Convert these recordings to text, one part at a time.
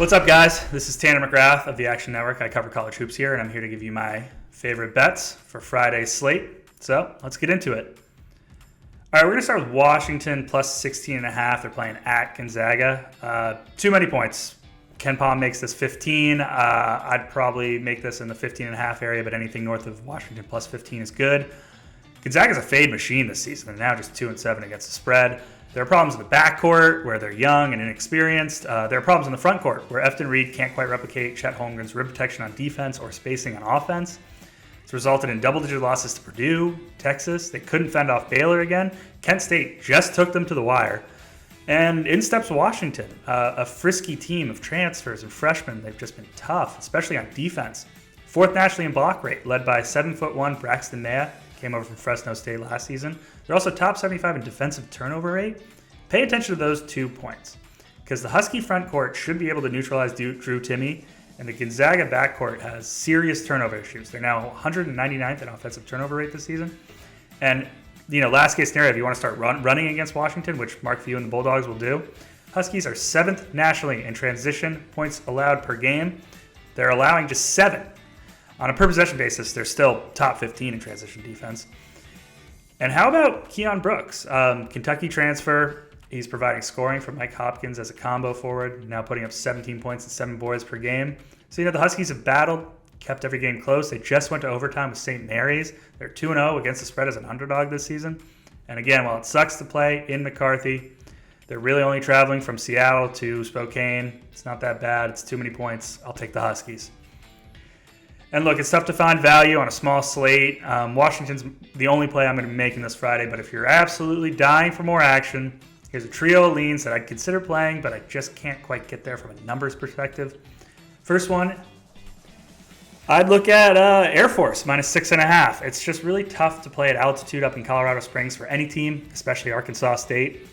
What's up, guys? This is Tanner McGrath of the Action Network. I cover college hoops here, and I'm here to give you my favorite bets for Friday's slate. So let's get into it. All right, we're going to start with Washington plus 16.5. They're playing at Gonzaga. Too many points. Ken Pom makes this 15. I'd probably make this in the 15.5 area, but anything north of Washington plus 15 is good. Gonzaga's a fade machine this season. They're now just 2-7 against the spread. There are problems in the backcourt where they're young and inexperienced. There are problems in the front court where Efton Reed can't quite replicate Chet Holmgren's rim protection on defense or spacing on offense. It's resulted in double-digit losses to Purdue, Texas. They couldn't fend off Baylor again. Kent State just took them to the wire. And in steps Washington, a frisky team of transfers and freshmen. They've just been tough, especially on defense. Fourth nationally in block rate, led by 7'1" Braxton Maya. Came over from Fresno State last season. They're also top 75 in defensive turnover rate. Pay attention to those 2 points, because the Husky front court should be able to neutralize Drew Timme, and the Gonzaga backcourt has serious turnover issues. They're now 199th in offensive turnover rate this season. And, last case scenario, if you want to start running against Washington, which Mark Few and the Bulldogs will do, Huskies are 7th nationally in transition points allowed per game. They're allowing just 7. On a per-possession basis, they're still top 15 in transition defense. And how about Keon Brooks? Kentucky transfer. He's providing scoring for Mike Hopkins as a combo forward, now putting up 17 points and 7 boards per game. So, the Huskies have battled, kept every game close. They just went to overtime with St. Mary's. They're 2-0 against the spread as an underdog this season. And again, while it sucks to play in McCarthy, they're really only traveling from Seattle to Spokane. It's not that bad. It's too many points. I'll take the Huskies. And look, it's tough to find value on a small slate. Washington's the only play I'm going to be making this Friday, but if you're absolutely dying for more action, here's a trio of leans that I'd consider playing, but I just can't quite get there from a numbers perspective. First one, I'd look at Air Force, minus 6.5. It's just really tough to play at altitude up in Colorado Springs for any team, especially Arkansas State.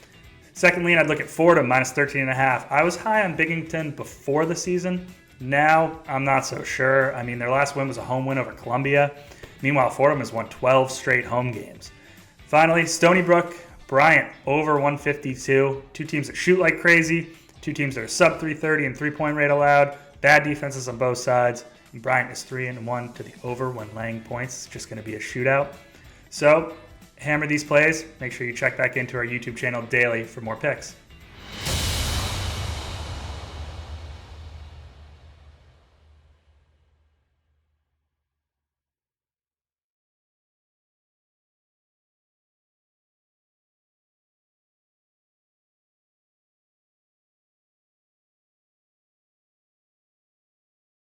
Second lean, I'd look at Fordham, minus 13.5. I was high on Binghamton before the season. Now, I'm not so sure. Their last win was a home win over Columbia. Meanwhile, Fordham has won 12 straight home games. Finally, Stony Brook, Bryant, over 152. 2 teams that shoot like crazy. 2 teams that are sub 330 in three-point rate allowed. Bad defenses on both sides. And Bryant is 3-1 to the over when laying points. It's just going to be a shootout. So, hammer these plays. Make sure you check back into our YouTube channel daily for more picks.